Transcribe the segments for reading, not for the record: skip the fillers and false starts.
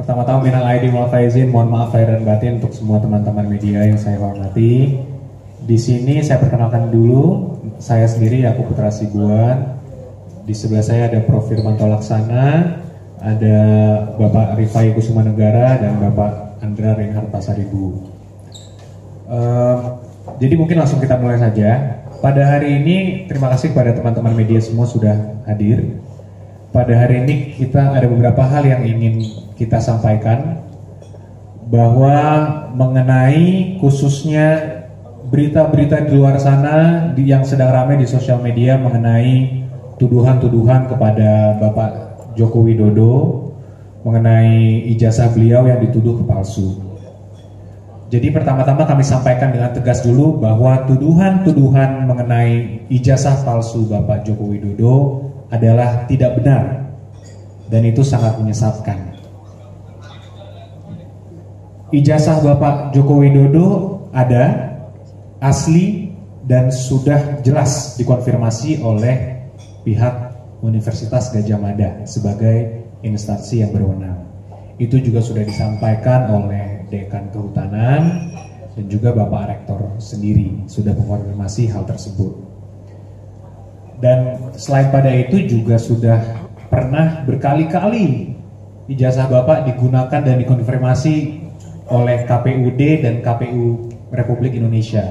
Pertama-tama minal aidin wal faizin, mohon maaf lahir dan batin untuk semua teman-teman media yang saya hormati. Di sini saya perkenalkan dulu, saya sendiri Yakub Putra Sibuan. Di sebelah saya ada Prof. Firmanto Laksana, ada Bapak Rifai Kusuma Negara dan Bapak Andra Reinhard Pasaribu. Jadi mungkin langsung kita mulai saja. Pada hari ini terima kasih kepada teman-teman media semua sudah hadir. Pada hari ini kita ada beberapa hal yang ingin kita sampaikan, bahwa mengenai khususnya berita-berita di luar sana yang sedang ramai di sosial media mengenai tuduhan-tuduhan kepada Bapak Joko Widodo mengenai ijazah beliau yang dituduh palsu. Jadi pertama-tama kami sampaikan dengan tegas dulu bahwa tuduhan-tuduhan mengenai ijazah palsu Bapak Joko Widodo adalah tidak benar dan itu sangat menyesatkan. Ijazah Bapak Joko Widodo ada, asli, dan sudah jelas dikonfirmasi oleh pihak Universitas Gadjah Mada sebagai instansi yang berwenang. Itu juga sudah disampaikan oleh Dekan Kehutanan dan juga Bapak Rektor sendiri sudah mengkonfirmasi hal tersebut. Dan selain pada itu juga sudah pernah berkali-kali ijazah Bapak digunakan dan dikonfirmasi oleh KPUD dan KPU Republik Indonesia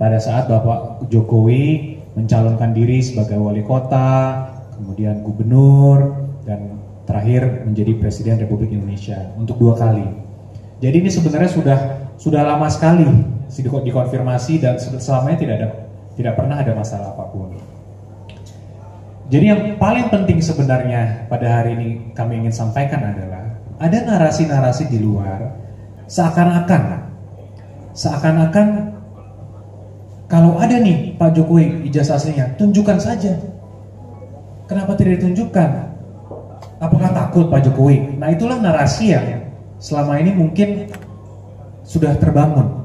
pada saat Bapak Jokowi mencalonkan diri sebagai wali kota, kemudian gubernur, dan terakhir menjadi Presiden Republik Indonesia untuk 2 kali. Jadi ini sebenarnya sudah lama sekali dikonfirmasi dan selamanya tidak pernah ada masalah apapun. Jadi yang paling penting sebenarnya pada hari ini kami ingin sampaikan adalah ada narasi-narasi di luar seakan-akan kalau ada nih Pak Jokowi ijazah aslinya, tunjukkan saja. Kenapa tidak ditunjukkan? Apakah takut Pak Jokowi? Nah itulah narasi yang selama ini mungkin sudah terbangun.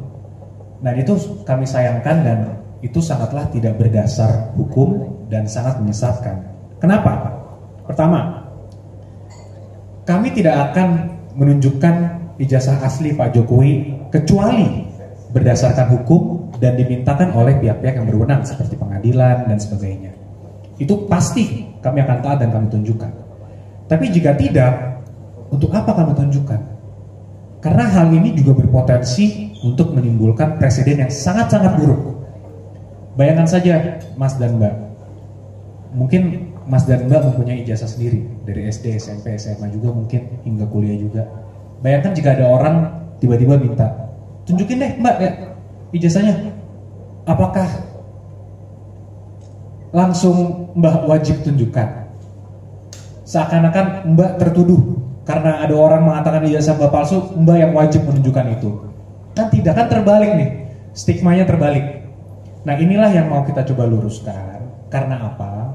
Dan itu kami sayangkan dan itu sangatlah tidak berdasar hukum dan sangat menyesatkan. Kenapa? Pertama, kami tidak akan menunjukkan ijazah asli Pak Jokowi kecuali berdasarkan hukum dan dimintakan oleh pihak-pihak yang berwenang seperti pengadilan dan sebagainya. Itu pasti kami akan taat dan kami tunjukkan. Tapi jika tidak, untuk apa kami tunjukkan? Karena hal ini juga berpotensi untuk menimbulkan presiden yang sangat-sangat buruk. Bayangkan saja Mas dan Mbak, mungkin Mas dan Mbak mempunyai ijazah sendiri dari SD, SMP, SMA juga mungkin hingga kuliah juga. Bayangkan jika ada orang tiba-tiba minta, tunjukin deh Mbak ya ijazahnya. Apakah langsung Mbak wajib tunjukkan? Seakan-akan Mbak tertuduh karena ada orang mengatakan ijazah Mbak palsu, Mbak yang wajib menunjukkan itu. Kan tidak, kan terbalik nih, stigmanya terbalik. Nah inilah yang mau kita coba luruskan. Karena apa?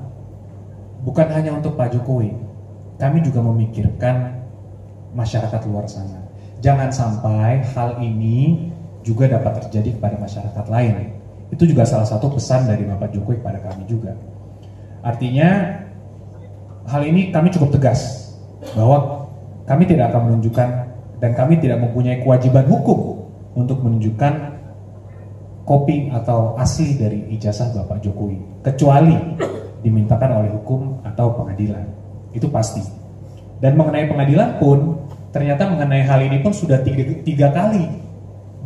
Bukan hanya untuk Pak Jokowi, kami juga memikirkan masyarakat luar sana. Jangan sampai hal ini juga dapat terjadi kepada masyarakat lain. Itu juga salah satu pesan dari Bapak Jokowi kepada kami juga. Artinya hal ini kami cukup tegas bahwa kami tidak akan menunjukkan dan kami tidak mempunyai kewajiban hukum untuk menunjukkan kopi atau asli dari ijazah Bapak Jokowi kecuali dimintakan oleh hukum atau pengadilan. Itu pasti. Dan mengenai pengadilan pun ternyata mengenai hal ini pun sudah tiga kali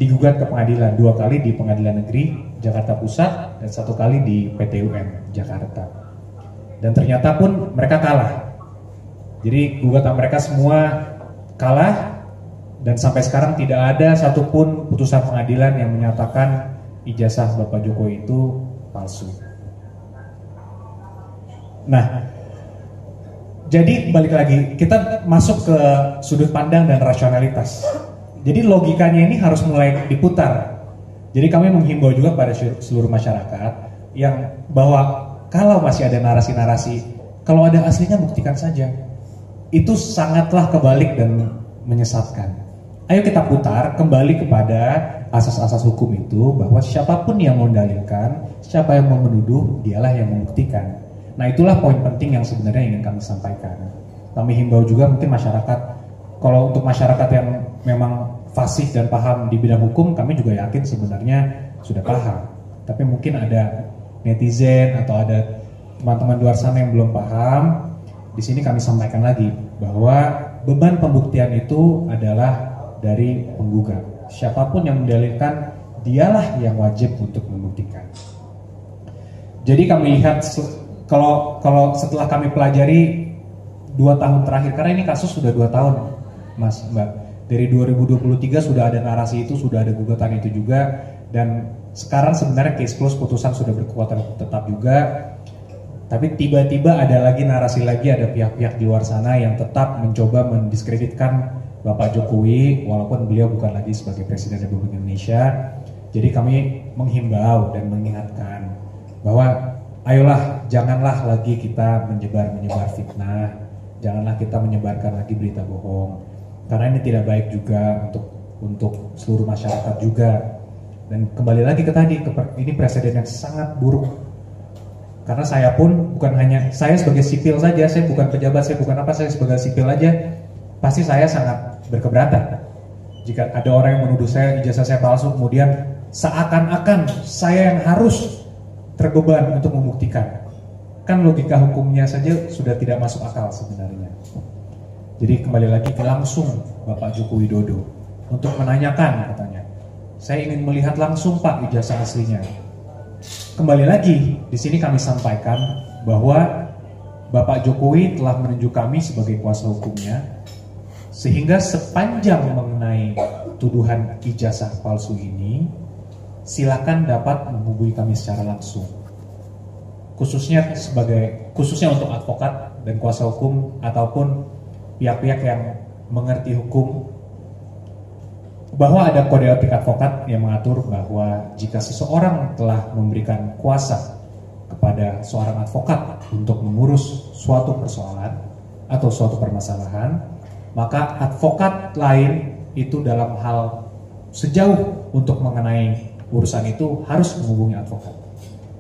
digugat ke pengadilan, 2 kali di Pengadilan Negeri Jakarta Pusat dan 1 kali di PT UN Jakarta. Dan ternyata pun mereka kalah. Jadi gugatan mereka semua kalah dan sampai sekarang tidak ada satupun putusan pengadilan yang menyatakan ijazah Bapak Jokowi itu palsu. Nah, jadi balik lagi, kita masuk ke sudut pandang dan rasionalitas. Jadi logikanya ini harus mulai diputar. Jadi kami menghimbau juga pada seluruh masyarakat yang bahwa kalau masih ada narasi-narasi, kalau ada aslinya buktikan saja. Itu sangatlah kebalik dan menyesatkan. Ayo kita putar kembali kepada asas-asas hukum itu, bahwa siapapun yang mendalilkan, siapa yang mau menuduh, dialah yang membuktikan. Nah itulah poin penting yang sebenarnya ingin kami sampaikan. Kami himbau juga mungkin masyarakat kalau untuk masyarakat yang memang fasih dan paham di bidang hukum, kami juga yakin sebenarnya sudah paham. Tapi mungkin ada netizen atau ada teman-teman luar sana yang belum paham. Di sini kami sampaikan lagi bahwa beban pembuktian itu adalah dari penggugat. Siapapun yang mendalilkan, dialah yang wajib untuk membuktikan. Jadi kami lihat kalau setelah kami pelajari 2 tahun terakhir, karena ini kasus sudah 2 tahun, Mas Mbak. Dari 2023 sudah ada narasi itu, sudah ada gugatan itu juga, dan sekarang sebenarnya case close, putusan sudah berkekuatan tetap juga. Tapi tiba-tiba ada lagi narasi lagi, ada pihak-pihak di luar sana yang tetap mencoba mendiskreditkan Bapak Jokowi walaupun beliau bukan lagi sebagai Presiden Republik Indonesia. Jadi kami menghimbau dan mengingatkan bahwa ayolah, janganlah lagi kita menyebar fitnah, janganlah kita menyebarkan lagi berita bohong, karena ini tidak baik juga untuk seluruh masyarakat juga. Dan kembali lagi ke tadi, ini presiden yang sangat buruk. Karena saya pun bukan hanya saya sebagai sipil saja, saya bukan pejabat, saya bukan apa, saya sebagai sipil aja, pasti saya sangat berkeberatan jika ada orang yang menuduh saya ijazah saya palsu, kemudian seakan-akan saya yang harus terbeban untuk membuktikan. Kan logika hukumnya saja sudah tidak masuk akal sebenarnya. Jadi kembali lagi ke langsung Bapak Joko Widodo untuk menanyakan, katanya, saya ingin melihat langsung Pak ijazah aslinya. Kembali lagi di sini kami sampaikan bahwa Bapak Jokowi telah menunjuk kami sebagai kuasa hukumnya, sehingga sepanjang mengenai tuduhan ijazah palsu ini, silakan dapat menghubungi kami secara langsung. Khususnya untuk advokat dan kuasa hukum ataupun pihak-pihak yang mengerti hukum, bahwa ada kode etik advokat yang mengatur bahwa jika seseorang telah memberikan kuasa kepada seorang advokat untuk mengurus suatu persoalan atau suatu permasalahan, maka advokat lain itu dalam hal sejauh untuk mengenai urusan itu harus menghubungi advokat.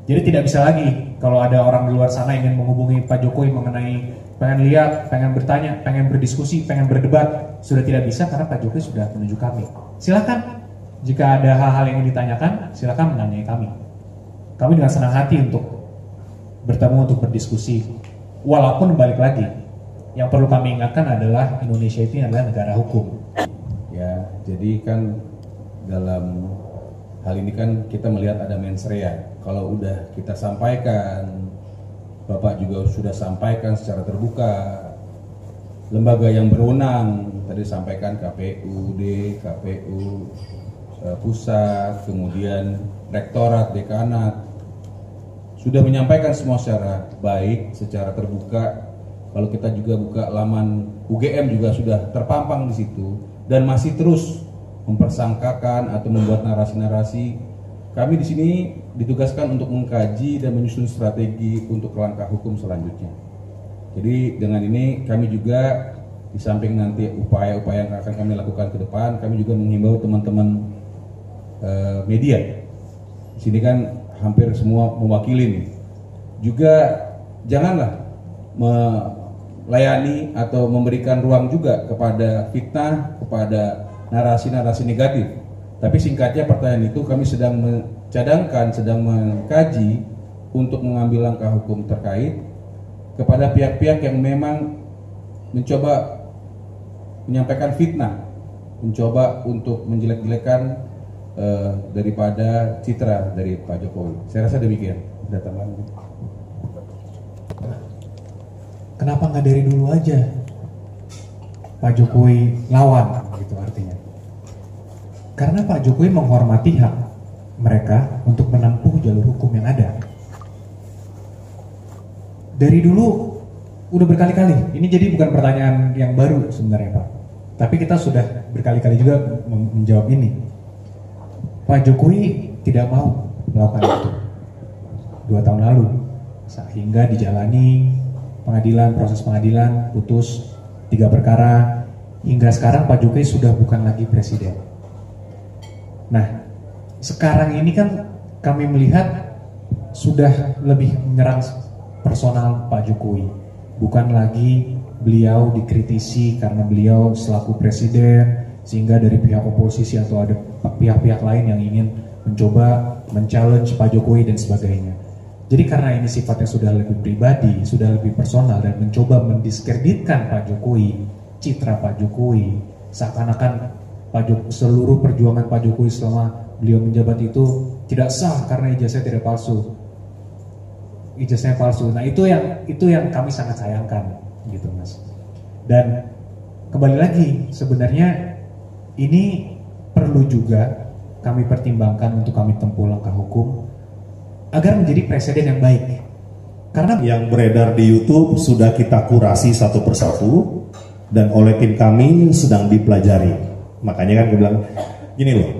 Jadi tidak bisa lagi kalau ada orang di luar sana ingin menghubungi Pak Jokowi mengenai pengen lihat, pengen bertanya, pengen berdiskusi, pengen berdebat, sudah tidak bisa karena Pak Jokowi sudah menunjuk kami. Silakan, jika ada hal-hal yang ingin ditanyakan, silakan menanyai kami. Kami dengan senang hati untuk bertemu, untuk berdiskusi. Walaupun balik lagi, yang perlu kami ingatkan adalah Indonesia itu adalah negara hukum. Ya, jadi kan dalam hal ini kan kita melihat ada mens rea. Kalau udah kita sampaikan, Bapak juga sudah sampaikan secara terbuka, lembaga yang berwenang, tadi sampaikan KPUD, KPU pusat, kemudian rektorat, dekanat, sudah menyampaikan semua secara baik, secara terbuka. Kalau kita juga buka laman UGM juga sudah terpampang di situ, dan masih terus mempersangkakan atau membuat narasi-narasi. Kami di sini ditugaskan untuk mengkaji dan menyusun strategi untuk langkah hukum selanjutnya. Jadi dengan ini kami juga di samping nanti upaya-upaya yang akan kami lakukan ke depan, kami juga menghimbau teman-teman media. Di sini kan hampir semua mewakili nih. Juga janganlah melayani atau memberikan ruang juga kepada fitnah, kepada narasi-narasi negatif. Tapi singkatnya pertanyaan itu kami sedang mencadangkan, sedang mengkaji untuk mengambil langkah hukum terkait kepada pihak-pihak yang memang mencoba menyampaikan fitnah, mencoba untuk menjelek-jelekan daripada citra dari Pak Jokowi. Saya rasa demikian. Datang. Kenapa nggak dari dulu aja Pak Jokowi lawan, gitu artinya? Karena Pak Jokowi menghormati hak mereka untuk menempuh jalur hukum yang ada. Dari dulu udah berkali-kali. Ini jadi bukan pertanyaan yang baru sebenarnya Pak. Tapi kita sudah berkali-kali juga menjawab ini. Pak Jokowi tidak mau melakukan itu 2 tahun lalu, sehingga dijalani pengadilan, proses pengadilan, putus 3 perkara, hingga sekarang Pak Jokowi sudah bukan lagi presiden. Nah, sekarang ini kan kami melihat sudah lebih menyerang personal Pak Jokowi, bukan lagi beliau dikritisi karena beliau selaku presiden, sehingga dari pihak oposisi atau ada pihak-pihak lain yang ingin mencoba men-challenge Pak Jokowi dan sebagainya. Jadi karena ini sifatnya sudah lebih pribadi, sudah lebih personal dan mencoba mendiskreditkan Pak Jokowi, citra Pak Jokowi, seakan-akan seluruh perjuangan Pak Jokowi selama beliau menjabat itu tidak sah karena ijazahnya tidak palsu. Ijazahnya palsu. Nah, itu yang kami sangat sayangkan gitu, Mas. Dan kembali lagi, sebenarnya ini perlu juga kami pertimbangkan untuk kami tempuh langkah hukum agar menjadi presiden yang baik. Karena yang beredar di YouTube sudah kita kurasi satu persatu dan oleh tim kami sedang dipelajari. Makanya kan gue bilang gini loh,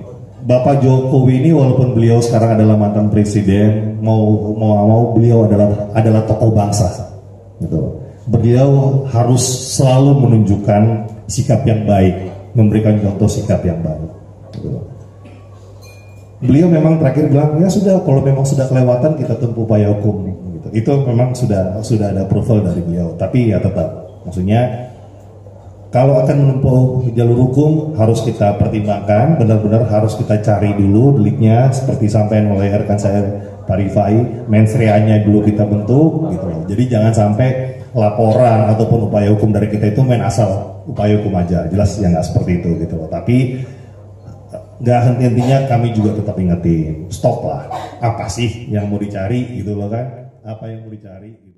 Bapak Jokowi ini walaupun beliau sekarang adalah mantan presiden, mau beliau adalah tokoh bangsa, gitu. Beliau harus selalu menunjukkan sikap yang baik, memberikan contoh sikap yang baik, gitu. Beliau memang terakhir bilang ya sudah, kalau memang sudah kelewatan kita tempuh upaya hukum, gitu. Itu memang sudah ada approval dari beliau. Tapi ya tetap, maksudnya kalau akan menempuh jalur hukum harus kita pertimbangkan, benar-benar harus kita cari dulu deliknya, seperti sampaikan oleh rekan saya Pak Rifai, mens rea-nya dulu kita bentuk, gitu loh. Jadi jangan sampai laporan ataupun upaya hukum dari kita itu main asal upaya hukum aja, jelas ya nggak seperti itu, gitu loh. Tapi nggak henti-hentinya kami juga tetap ingetin, stop lah, apa sih yang mau dicari gitu loh kan, apa yang mau dicari gitu.